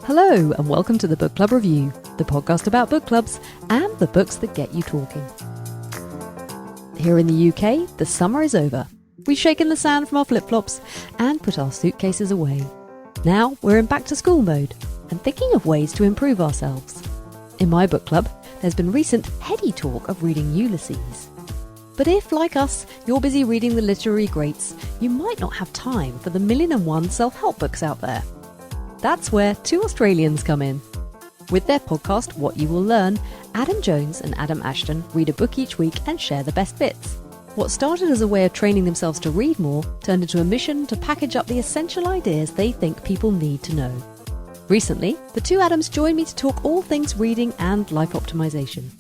Hello and welcome to the Book Club Review, the podcast about book clubs and the books that get you talking. Here in the UK, the summer is over. We've shaken the sand from our flip-flops and put our suitcases away. Now we're in back-to-school mode and thinking of ways to improve ourselves. In my book club, there's been recent heady talk of reading Ulysses. But if, like us, you're busy reading the literary greats, you might not have time for the 1,000,001 self-help books out there. That's where two Australians come in. With their podcast, What You Will Learn, Adam Jones and Adam Ashton read a book each week and share the best bits. What started as a way of training themselves to read more turned into a mission to package up the essential ideas they think people need to know. Recently, the two Adams joined me to talk all things reading and life optimization.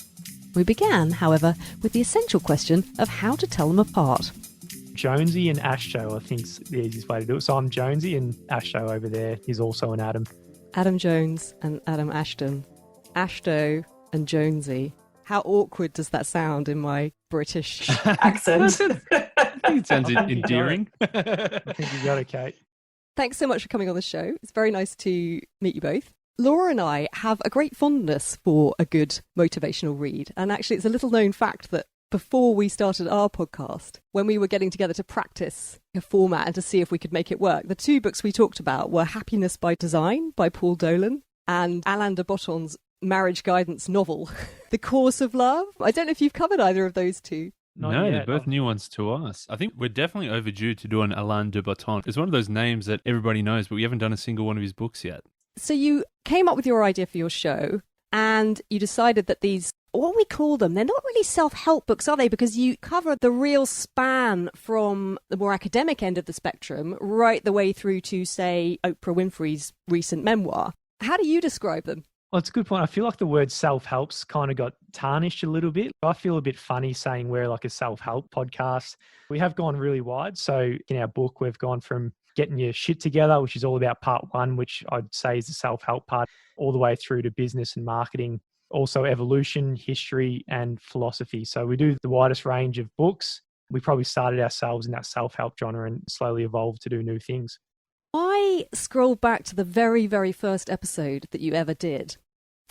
We began, however, with the essential question of how to tell them apart. Jonesy and Ashto, I think, is the easiest way to do it. So I'm Jonesy, and Ashto over there is also an Adam. Adam Jones and Adam Ashton. Ashto and Jonesy. How awkward does that sound in my British accent? I think it sounds endearing. I think you got it, Kate. Thanks so much for coming on the show. It's very nice to meet you both. Laura and I have a great fondness for a good motivational read. And actually, it's a little known fact that before we started our podcast, when we were getting together to practice a format and to see if we could make it work, the two books we talked about were Happiness by Design by Paul Dolan and Alain de Botton's marriage guidance novel, The Course of Love. I don't know if you've covered either of those two. No, they're both new ones to us. I think we're definitely overdue to do an Alain de Botton. It's one of those names that everybody knows, but we haven't done a single one of his books yet. So you came up with your idea for your show and you decided that these, what we call them, they're not really self-help books, are they? Because you cover the real span from the more academic end of the spectrum right the way through to, say, Oprah Winfrey's recent memoir. How do you describe them? Well, it's a good point. I feel like the word self-help's kind of got tarnished a little bit. I feel a bit funny saying we're like a self-help podcast. We have gone really wide. So in our book, we've gone from getting your shit together, which is all about part one, which I'd say is the self-help part, all the way through to business and marketing, also evolution, history, and philosophy. So we do the widest range of books. We probably started ourselves in that self-help genre and slowly evolved to do new things. I scrolled back to the very, very first episode that you ever did.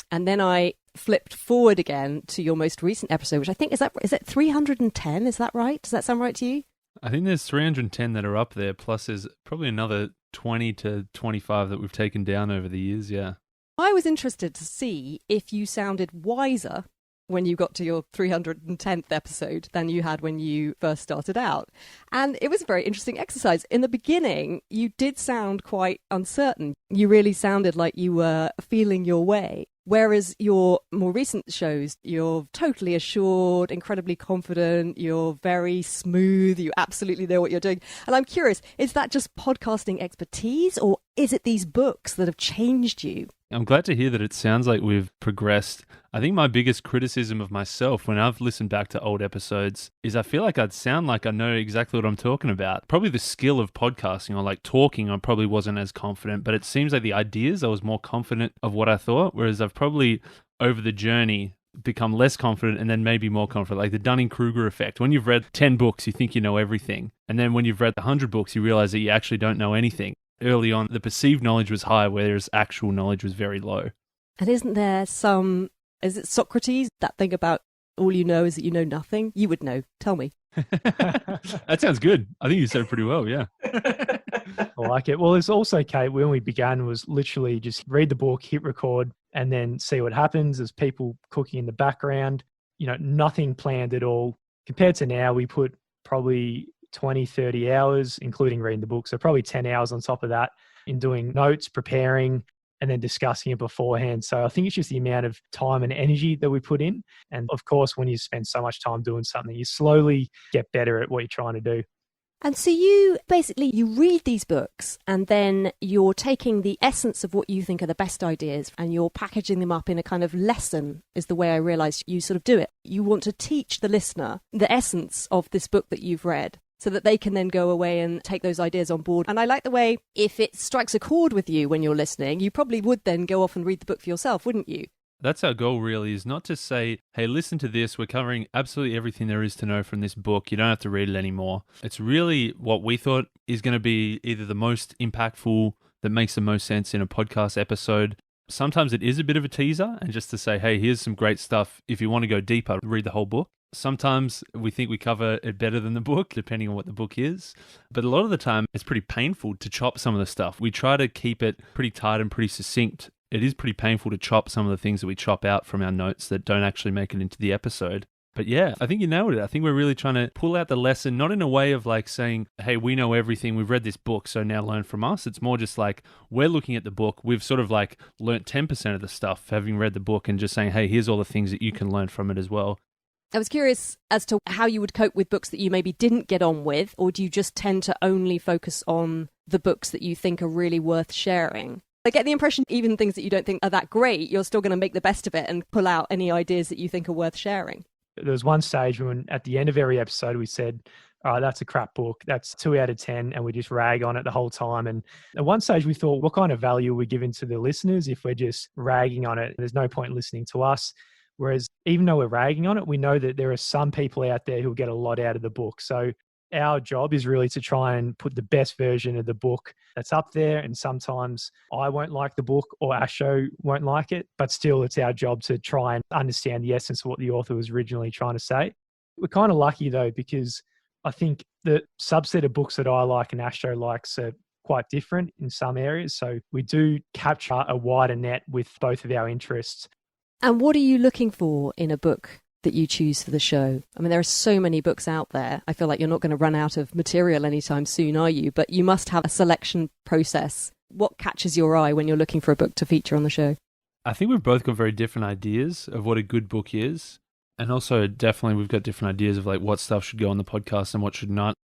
And then I flipped forward again to your most recent episode, which I think, is it 310? Is that right? Does that sound right to you? I think there's 310 that are up there, plus there's probably another 20 to 25 that we've taken down over the years, yeah. I was interested to see if you sounded wiser when you got to your 310th episode than you had when you first started out. And it was a very interesting exercise. In the beginning, you did sound quite uncertain. You really sounded like you were feeling your way. Whereas your more recent shows, you're totally assured, incredibly confident, you're very smooth, you absolutely know what you're doing. And I'm curious, is that just podcasting expertise or is it these books that have changed you? I'm glad to hear that it sounds like we've progressed. I think my biggest criticism of myself when I've listened back to old episodes is I feel like I'd sound like I know exactly what I'm talking about. Probably the skill of podcasting or like talking, I probably wasn't as confident, but it seems like the ideas, I was more confident of what I thought, whereas I've probably over the journey become less confident and then maybe more confident, like the Dunning-Kruger effect. When you've read 10 books, you think you know everything. And then when you've read 100 books, you realize that you actually don't know anything. Early on, the perceived knowledge was high, whereas actual knowledge was very low. And isn't there is it Socrates, that thing about all you know is that you know nothing? You would know. Tell me. That sounds good. I think you said it pretty well, yeah. I like it. Well, it's also, Kate, when we began was literally just read the book, hit record, and then see what happens. There's people cooking in the background, nothing planned at all. Compared to now, we put probably 20, 30 hours, including reading the book. So probably 10 hours on top of that in doing notes, preparing, and then discussing it beforehand. So I think it's just the amount of time and energy that we put in. And of course, when you spend so much time doing something, you slowly get better at what you're trying to do. And so you read these books and then you're taking the essence of what you think are the best ideas and you're packaging them up in a kind of lesson, is the way I realised you sort of do it. You want to teach the listener the essence of this book that you've read, so that they can then go away and take those ideas on board. And I like the way, if it strikes a chord with you when you're listening, you probably would then go off and read the book for yourself, wouldn't you? That's our goal, really, is not to say, hey, listen to this. We're covering absolutely everything there is to know from this book. You don't have to read it anymore. It's really what we thought is going to be either the most impactful, that makes the most sense in a podcast episode. Sometimes it is a bit of a teaser, and just to say, hey, here's some great stuff. If you want to go deeper, read the whole book. Sometimes we think we cover it better than the book, depending on what the book is. But a lot of the time, it's pretty painful to chop some of the stuff. We try to keep it pretty tight and pretty succinct. It is pretty painful to chop some of the things that we chop out from our notes that don't actually make it into the episode. But yeah, I think you nailed it. I think we're really trying to pull out the lesson, not in a way of like saying, hey, we know everything. We've read this book, so now learn from us. It's more just like we're looking at the book. We've sort of like learnt 10% of the stuff having read the book and just saying, hey, here's all the things that you can learn from it as well. I was curious as to how you would cope with books that you maybe didn't get on with, or do you just tend to only focus on the books that you think are really worth sharing? I get the impression even things that you don't think are that great, you're still going to make the best of it and pull out any ideas that you think are worth sharing. There was one stage when at the end of every episode we said, all right, that's a crap book. That's 2 out of 10. And we just rag on it the whole time. And at one stage we thought, what kind of value are we giving to the listeners if we're just ragging on it? There's no point in listening to us. Whereas even though we're ragging on it, we know that there are some people out there who get a lot out of the book. So our job is really to try and put the best version of the book that's up there. And sometimes I won't like the book or Ashto won't like it, but still it's our job to try and understand the essence of what the author was originally trying to say. We're kind of lucky though, because I think the subset of books that I like and Ashto likes are quite different in some areas. So we do capture a wider net with both of our interests. And what are you looking for in a book that you choose for the show? I mean, there are so many books out there. I feel like you're not going to run out of material anytime soon, are you? But you must have a selection process. What catches your eye when you're looking for a book to feature on the show? I think we've both got very different ideas of what a good book is. And also definitely we've got different ideas of like what stuff should go on the podcast and what should not.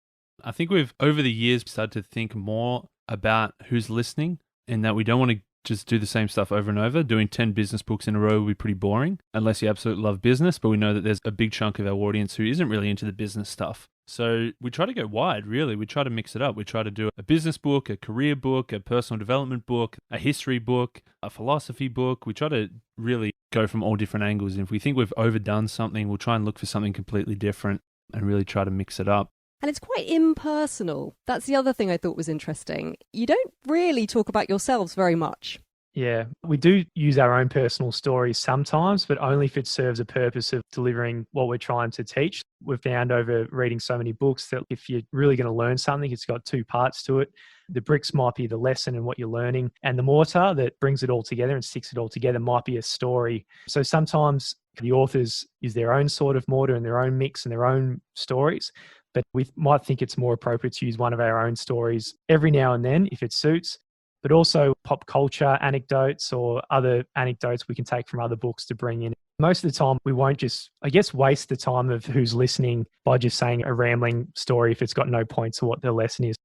I think we've over the years started to think more about who's listening, and that we don't want to just do the same stuff over and over. Doing 10 business books in a row would be pretty boring unless you absolutely love business, but we know that there's a big chunk of our audience who isn't really into the business stuff. So we try to go wide, really. We try to mix it up. We try to do a business book, a career book, a personal development book, a history book, a philosophy book. We try to really go from all different angles. And if we think we've overdone something, we'll try and look for something completely different and really try to mix it up. And it's quite impersonal. That's the other thing I thought was interesting. You don't really talk about yourselves very much. Yeah, we do use our own personal stories sometimes, but only if it serves a purpose of delivering what we're trying to teach. We've found over reading so many books that if you're really going to learn something, it's got 2 parts to it. The bricks might be the lesson and what you're learning, and the mortar that brings it all together and sticks it all together might be a story. So sometimes the authors use their own sort of mortar and their own mix and their own stories, but we might think it's more appropriate to use one of our own stories every now and then if it suits. But also pop culture anecdotes or other anecdotes we can take from other books to bring in. Most of the time, we won't just, waste the time of who's listening by just saying a rambling story if it's got no point to what the lesson is.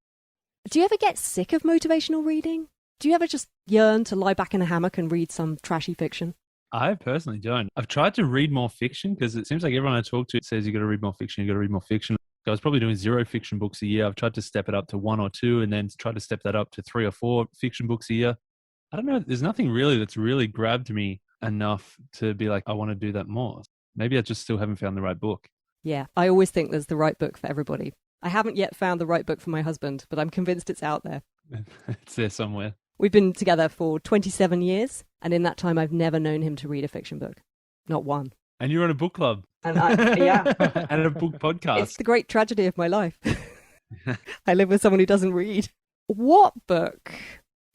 Do you ever get sick of motivational reading? Do you ever just yearn to lie back in a hammock and read some trashy fiction? I personally don't. I've tried to read more fiction because it seems like everyone I talk to says you got to read more fiction, you got to read more fiction. I was probably doing 0 fiction books a year. I've tried to step it up to 1 or 2 and then try to step that up to 3 or 4 fiction books a year. I don't know. There's nothing really that's really grabbed me enough to be like, I want to do that more. Maybe I just still haven't found the right book. Yeah, I always think there's the right book for everybody. I haven't yet found the right book for my husband, but I'm convinced it's out there. It's there somewhere. We've been together for 27 years, and in that time I've never known him to read a fiction book. Not one. And you're on a book club. And yeah. And a book podcast. It's the great tragedy of my life. I live with someone who doesn't read. What book,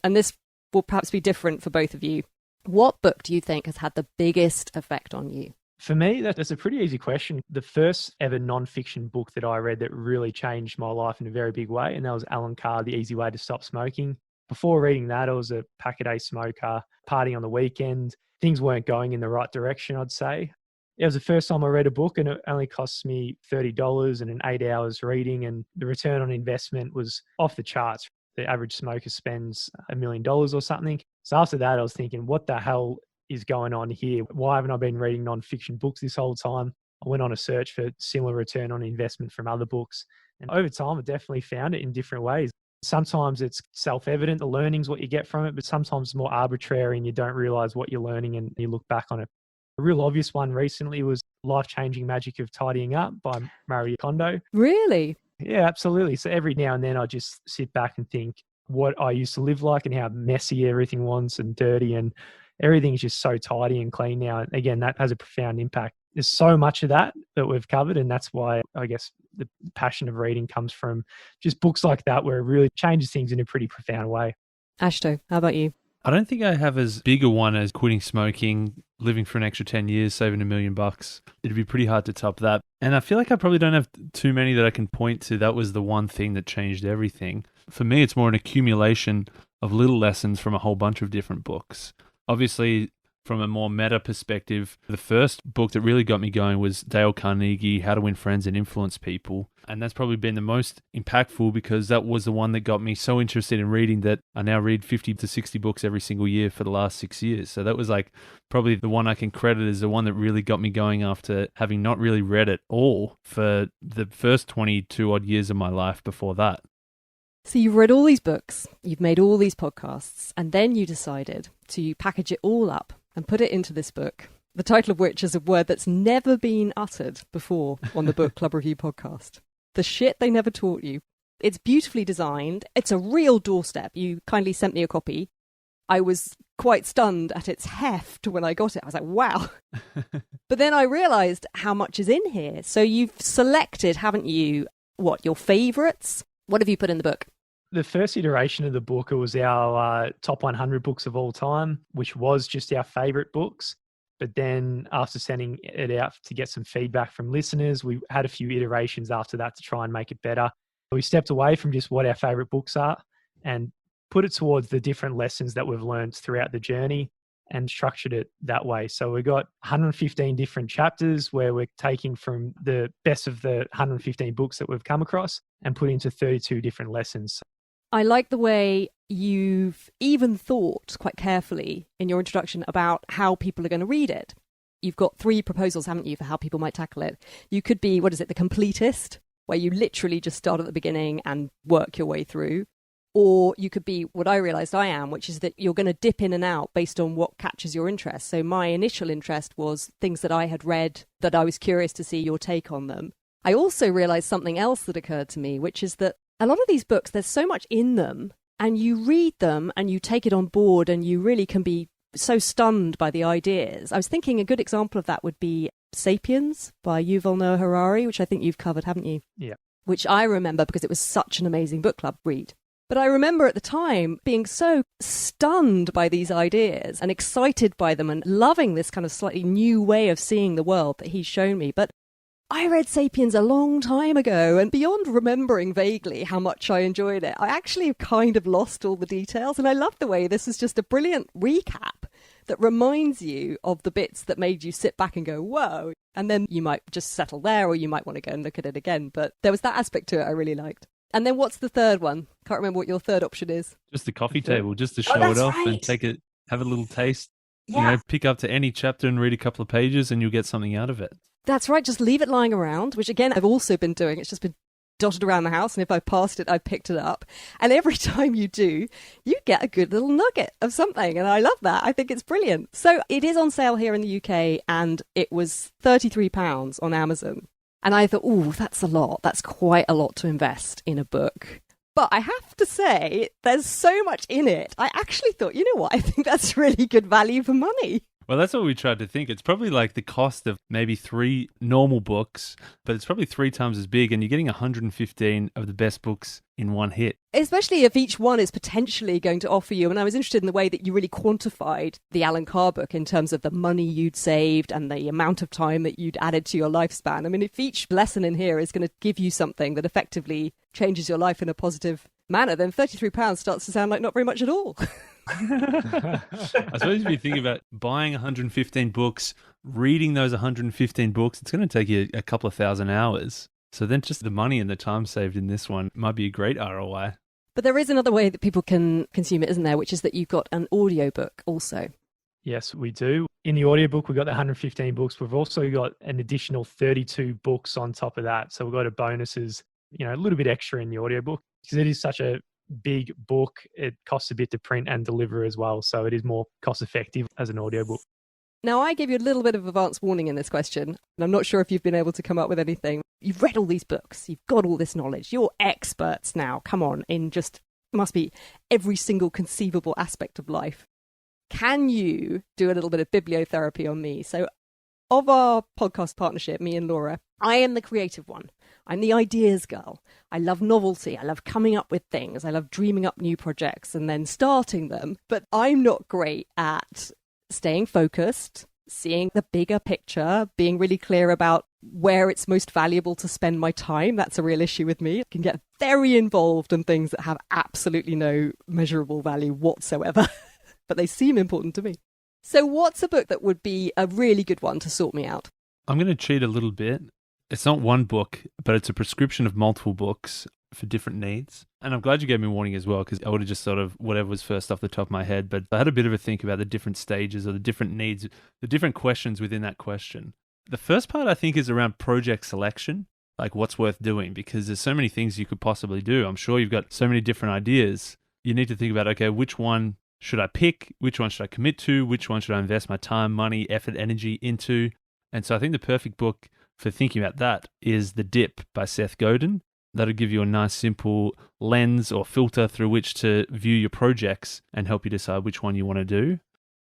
and this will perhaps be different for both of you, what book do you think has had the biggest effect on you? For me, that's a pretty easy question. The first ever non-fiction book that I read that really changed my life in a very big way, and that was Alan Carr, The Easy Way to Stop Smoking. Before reading that, I was a pack-a-day smoker, partying on the weekend. Things weren't going in the right direction, I'd say. It was the first time I read a book, and it only cost me $30 and an 8 hours reading, and the return on investment was off the charts. The average smoker spends $1 million or something. So after that, I was thinking, what the hell is going on here? Why haven't I been reading non-fiction books this whole time? I went on a search for similar return on investment from other books. And over time, I definitely found it in different ways. Sometimes it's self-evident, the learning's what you get from it, but sometimes it's more arbitrary and you don't realize what you're learning and you look back on it. A real obvious one recently was Life-Changing Magic of Tidying Up by Marie Kondo. Really? Yeah, absolutely. So every now and then I just sit back and think what I used to live like and how messy everything was and dirty, and everything's just so tidy and clean now. And again, that has a profound impact. There's so much of that we've covered, and that's why I guess the passion of reading comes from just books like that where it really changes things in a pretty profound way. Ashto, how about you? I don't think I have as big a one as quitting smoking, living for an extra 10 years, saving $1 million. It'd be pretty hard to top that. And I feel like I probably don't have too many that I can point to. That was the one thing that changed everything. For me, it's more an accumulation of little lessons from a whole bunch of different books. Obviously, from a more meta perspective, the first book that really got me going was Dale Carnegie, How to Win Friends and Influence People. And that's probably been the most impactful because that was the one that got me so interested in reading that I now read 50 to 60 books every single year for the last 6 years. So that was like probably the one I can credit as the one that really got me going after having not really read it all for the first 22 odd years of my life before that. So you've read all these books, you've made all these podcasts, and then you decided to package it all up and put it into this book, the title of which is a word that's never been uttered before on the Book Club Review podcast. The shit they never taught you. It's beautifully designed. It's a real doorstep. You kindly sent me a copy. I was quite stunned at its heft when I got it. I was like, wow. But then I realised how much is in here. So you've selected, haven't you, your favourites? What have you put in the book? The first iteration of the book, it was our top 100 books of all time, which was just our favourite books. But then after sending it out to get some feedback from listeners, we had a few iterations after that to try and make it better. We stepped away from just what our favourite books are and put it towards the different lessons that we've learned throughout the journey and structured it that way. So we've got 115 different chapters where we're taking from the best of the 115 books that we've come across and put into 32 different lessons. I like the way you've even thought quite carefully in your introduction about how people are going to read it. You've got 3 proposals, haven't you, for how people might tackle it. You could be, the completist, where you literally just start at the beginning and work your way through. Or you could be what I realised I am, which is that you're going to dip in and out based on what catches your interest. So my initial interest was things that I had read that I was curious to see your take on them. I also realised something else that occurred to me, which is that a lot of these books, there's so much in them and you read them and you take it on board and you really can be so stunned by the ideas. I was thinking a good example of that would be Sapiens by Yuval Noah Harari, which I think you've covered, haven't you? Yeah. Which I remember because it was such an amazing book club read. But I remember at the time being so stunned by these ideas and excited by them and loving this kind of slightly new way of seeing the world that he's shown me. But I read Sapiens a long time ago, and beyond remembering vaguely how much I enjoyed it, I actually kind of lost all the details. And I love the way this is just a brilliant recap that reminds you of the bits that made you sit back and go, whoa. And then you might just settle there, or you might want to go and look at it again. But there was that aspect to it I really liked. And then what's the third one? Can't remember what your third option is. Just the coffee table, just to show it off and take it, have a little taste. Yeah. Pick up to any chapter and read a couple of pages and you'll get something out of it. That's right. Just leave it lying around, which again, I've also been doing. It's just been dotted around the house. And if I passed it, I picked it up. And every time you do, you get a good little nugget of something. And I love that. I think it's brilliant. So it is on sale here in the UK and it was £33 on Amazon. And I thought, oh, that's a lot. That's quite a lot to invest in a book. But I have to say, there's so much in it. I actually thought, you know what? I think that's really good value for money. Well, that's what we tried to think. It's probably like the cost of maybe 3 normal books, but it's probably 3 times as big, and you're getting 115 of the best books in one hit. Especially if each one is potentially going to offer you, and I was interested in the way that you really quantified the Alan Carr book in terms of the money you'd saved and the amount of time that you'd added to your lifespan. I mean, if each lesson in here is going to give you something that effectively changes your life in a positive manner, then £33 starts to sound like not very much at all. I suppose if you think about buying 115 books, reading those 115 books, it's going to take you a couple of thousand hours. So then just the money and the time saved in this one might be a great ROI. But there is another way that people can consume it, isn't there? Which is that you've got an audiobook also. Yes, we do. In the audiobook, we've got the 115 books. We've also got an additional 32 books on top of that. So we've got a bonuses, a little bit extra in the audiobook because it is such a big book. It costs a bit to print and deliver as well. So it is more cost effective as an audiobook. Now, I gave you a little bit of advance warning in this question, and I'm not sure if you've been able to come up with anything. You've read all these books. You've got all this knowledge. You're experts now. Come on, in just must be every single conceivable aspect of life. Can you do a little bit of bibliotherapy on me? So of our podcast partnership, me and Laura, I am the creative one. I'm the ideas girl. I love novelty. I love coming up with things. I love dreaming up new projects and then starting them. But I'm not great at staying focused, seeing the bigger picture, being really clear about where it's most valuable to spend my time. That's a real issue with me. I can get very involved in things that have absolutely no measurable value whatsoever, but they seem important to me. So what's a book that would be a really good one to sort me out? I'm going to cheat a little bit. It's not one book, but it's a prescription of multiple books for different needs. And I'm glad you gave me a warning as well, because I would have just sort of whatever was first off the top of my head. But I had a bit of a think about the different stages or the different needs, the different questions within that question. The first part, I think, is around project selection, like what's worth doing, because there's so many things you could possibly do. I'm sure you've got so many different ideas. You need to think about, okay, which one should I pick? Which one should I commit to? Which one should I invest my time, money, effort, energy into? And so I think the perfect book for thinking about that is The Dip by Seth Godin. That'll give you a nice, simple lens or filter through which to view your projects and help you decide which one you want to do.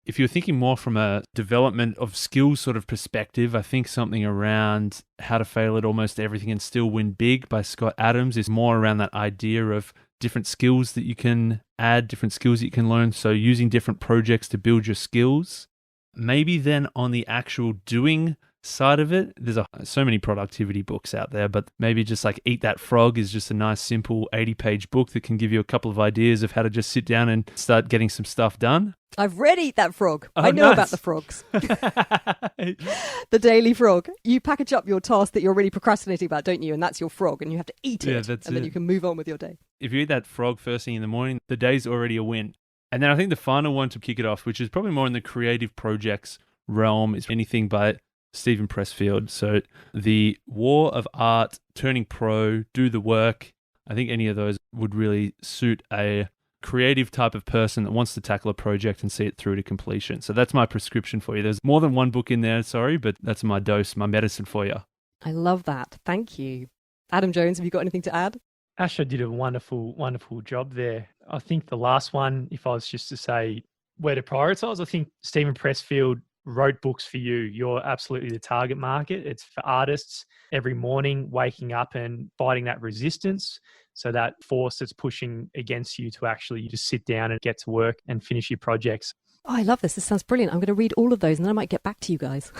If you're thinking more from a development of skills sort of perspective, I think something around How to Fail at Almost Everything and Still Win Big by Scott Adams is more around that idea of different skills that you can add, different skills that you can learn. So using different projects to build your skills. Maybe then on the actual doing side of it, there's so many productivity books out there, but maybe just like Eat That Frog is just a nice, simple 80-page book that can give you a couple of ideas of how to just sit down and start getting some stuff done. I've read Eat That Frog. Oh, I know nice. about the frogs. The daily frog. You package up your task that you're really procrastinating about, don't you? And that's your frog, and you have to eat it, and then you can move on with your day. If you eat that frog first thing in the morning, the day's already a win. And then I think the final one to kick it off, which is probably more in the creative projects realm, is anything by Stephen Pressfield. So The War of Art, Turning Pro, Do the Work. I think any of those would really suit a creative type of person that wants to tackle a project and see it through to completion. So that's my prescription for you. There's more than one book in there, sorry, but that's my dose, my medicine for you. I love that. Thank you. Adam Jones, have you got anything to add? Ashto did a wonderful, wonderful job there. I think the last one, if I was just to say where to prioritize, I think Stephen Pressfield wrote books for you. You're absolutely the target market. It's for artists every morning, waking up and fighting that resistance. So that force that's pushing against you to actually just sit down and get to work and finish your projects. Oh, I love this. This sounds brilliant. I'm going to read all of those and then I might get back to you guys.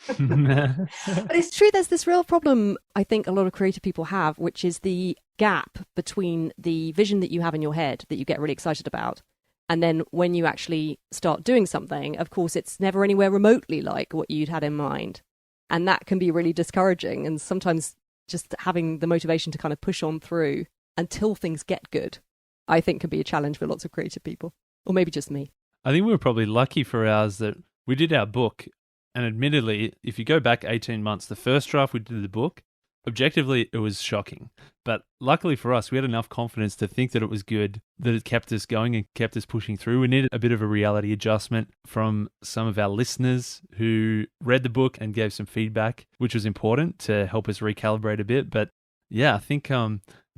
But it's true, there's this real problem I think a lot of creative people have, which is the gap between the vision that you have in your head that you get really excited about, and then when you actually start doing something, of course, it's never anywhere remotely like what you'd had in mind. And that can be really discouraging. And sometimes just having the motivation to kind of push on through until things get good, I think can be a challenge for lots of creative people. Or maybe just me. I think we were probably lucky for ours that we did our book. And admittedly, if you go back 18 months, the first draft we did the book, objectively, it was shocking. But luckily for us, we had enough confidence to think that it was good, that it kept us going and kept us pushing through. We needed a bit of a reality adjustment from some of our listeners who read the book and gave some feedback, which was important to help us recalibrate a bit. But yeah, I think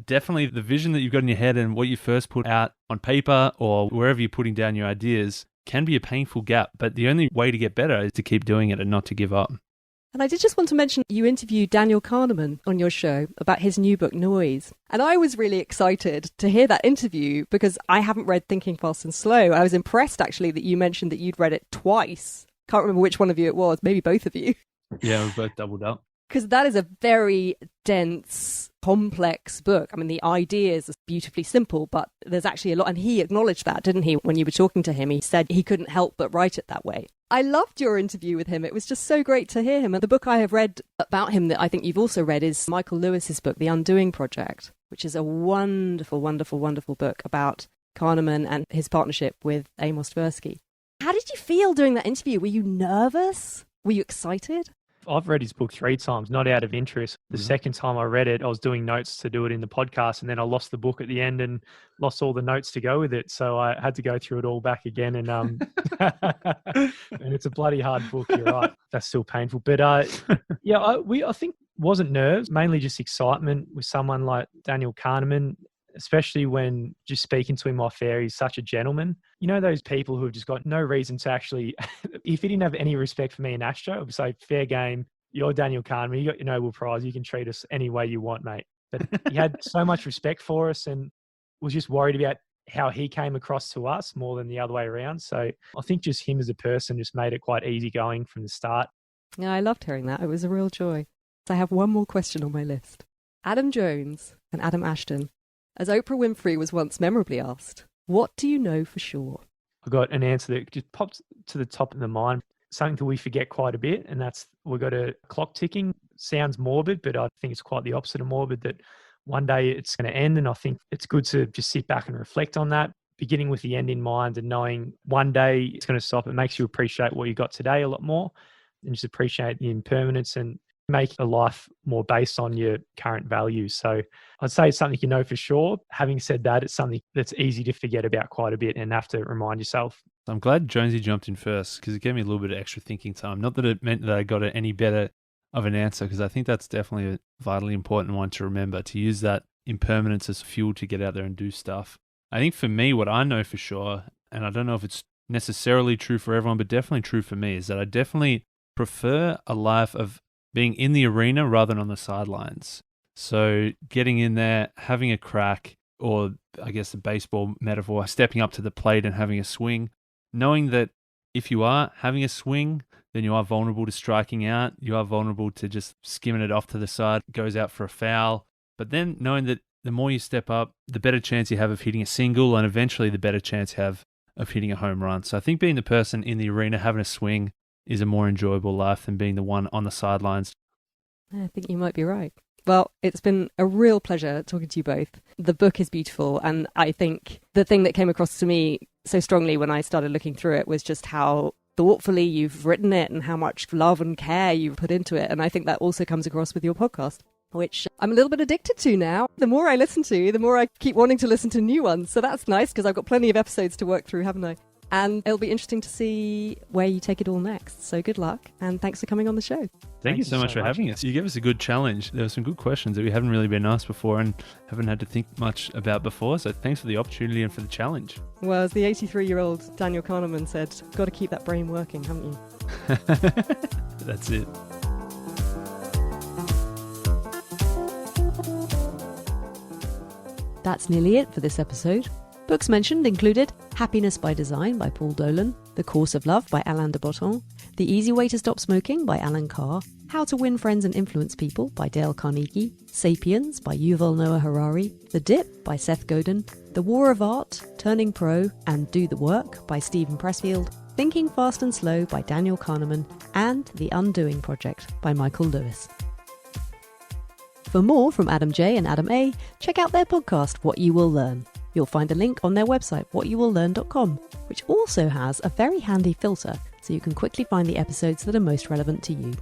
definitely the vision that you've got in your head and what you first put out on paper or wherever you're putting down your ideas can be a painful gap. But the only way to get better is to keep doing it and not to give up. And I did just want to mention, you interviewed Daniel Kahneman on your show about his new book, Noise. And I was really excited to hear that interview because I haven't read Thinking Fast and Slow. I was impressed, actually, that you mentioned that you'd read it twice. Can't remember which one of you it was, maybe both of you. Yeah, we both doubled up. Because that is a very dense, complex book. I mean, the ideas are beautifully simple, but there's actually a lot. And he acknowledged that, didn't he? When you were talking to him, he said he couldn't help but write it that way. I loved your interview with him. It was just so great to hear him. And the book I have read about him that I think you've also read is Michael Lewis's book, The Undoing Project, which is a wonderful, wonderful, wonderful book about Kahneman and his partnership with Amos Tversky. How did you feel doing that interview? Were you nervous? Were you excited? I've read his book 3 times, not out of interest. The second time I read it, I was doing notes to do it in the podcast, and then I lost the book at the end and lost all the notes to go with it. So I had to go through it all back again. And and it's a bloody hard book. You're right. That's still painful. But yeah, I think wasn't nerves, mainly just excitement with someone like Daniel Kahneman, especially when just speaking to him off air. He's such a gentleman. You know, those people who have just got no reason to actually, if he didn't have any respect for me and Ashto, I would say, fair game. You're Daniel Kahneman. You got your Nobel Prize. You can treat us any way you want, mate. But he had so much respect for us and was just worried about how he came across to us more than the other way around. So I think just him as a person just made it quite easygoing from the start. Yeah, I loved hearing that. It was a real joy. So I have one more question on my list. Adam Jones and Adam Ashton. As Oprah Winfrey was once memorably asked, what do you know for sure? I got an answer that just popped to the top of the mind. Something that we forget quite a bit, and that's we've got a clock ticking. Sounds morbid, but I think it's quite the opposite of morbid, that one day it's going to end. And I think it's good to just sit back and reflect on that, beginning with the end in mind and knowing one day it's going to stop. It makes you appreciate what you got today a lot more and just appreciate the impermanence and make a life more based on your current values. So I'd say it's something you know for sure. Having said that, it's something that's easy to forget about quite a bit and have to remind yourself. I'm glad Jonesy jumped in first because it gave me a little bit of extra thinking time. Not that it meant that I got it any better of an answer, because I think that's definitely a vitally important one to remember, to use that impermanence as fuel to get out there and do stuff. I think for me, what I know for sure, and I don't know if it's necessarily true for everyone, but definitely true for me, is that I definitely prefer a life of being in the arena rather than on the sidelines. So getting in there, having a crack, or I guess the baseball metaphor, stepping up to the plate and having a swing, knowing that if you are having a swing, then you are vulnerable to striking out. You are vulnerable to just skimming it off to the side, goes out for a foul. But then knowing that the more you step up, the better chance you have of hitting a single, and eventually the better chance you have of hitting a home run. So I think being the person in the arena having a swing is a more enjoyable life than being the one on the sidelines. I think you might be right. Well, it's been a real pleasure talking to you both. The book is beautiful, and I think the thing that came across to me so strongly when I started looking through it was just how thoughtfully you've written it and how much love and care you've put into it. And I think that also comes across with your podcast, which I'm a little bit addicted to now. The more I listen to, the more I keep wanting to listen to new ones. So that's nice because I've got plenty of episodes to work through, haven't I? And it'll be interesting to see where you take it all next. So good luck, and thanks for coming on the show. Thank you so much for having us. You gave us a good challenge. There were some good questions that we haven't really been asked before and haven't had to think much about before. So thanks for the opportunity and for the challenge. Well, as the 83-year-old Daniel Kahneman said, got to keep that brain working, haven't you? That's it. That's nearly it for this episode. Books mentioned included Happiness by Design by Paul Dolan, The Course of Love by Alain de Botton, The Easy Way to Stop Smoking by Alan Carr, How to Win Friends and Influence People by Dale Carnegie, Sapiens by Yuval Noah Harari, The Dip by Seth Godin, The War of Art, Turning Pro, and Do the Work by Stephen Pressfield, Thinking Fast and Slow by Daniel Kahneman, and The Undoing Project by Michael Lewis. For more from Adam J and Adam A, check out their podcast, What You Will Learn. You'll find a link on their website, whatyouwilllearn.com, which also has a very handy filter so you can quickly find the episodes that are most relevant to you.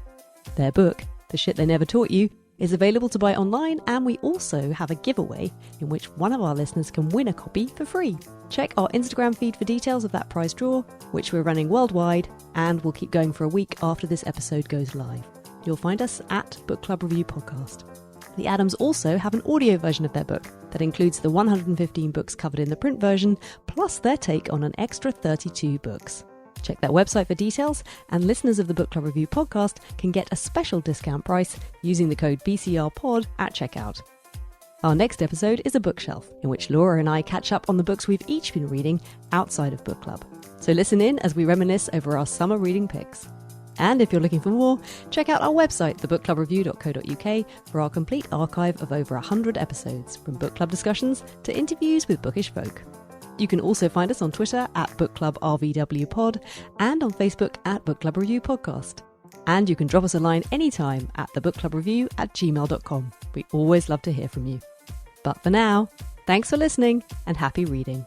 Their book, The Shit They Never Taught You, is available to buy online, and we also have a giveaway in which one of our listeners can win a copy for free. Check our Instagram feed for details of that prize draw, which we're running worldwide, and will keep going for a week after this episode goes live. You'll find us at Book Club Review Podcast. The Adams also have an audio version of their book that includes the 115 books covered in the print version, plus their take on an extra 32 books. Check their website for details, and listeners of the Book Club Review podcast can get a special discount price using the code BCRPOD at checkout. Our next episode is a bookshelf, in which Laura and I catch up on the books we've each been reading outside of book club. So listen in as we reminisce over our summer reading picks. And if you're looking for more, check out our website, thebookclubreview.co.uk, for our complete archive of over 100 episodes, from book club discussions to interviews with bookish folk. You can also find us on Twitter at BookClubRVWPod and on Facebook at Book Club Review Podcast. And you can drop us a line anytime at thebookclubreview@gmail.com. We always love to hear from you. But for now, thanks for listening and happy reading.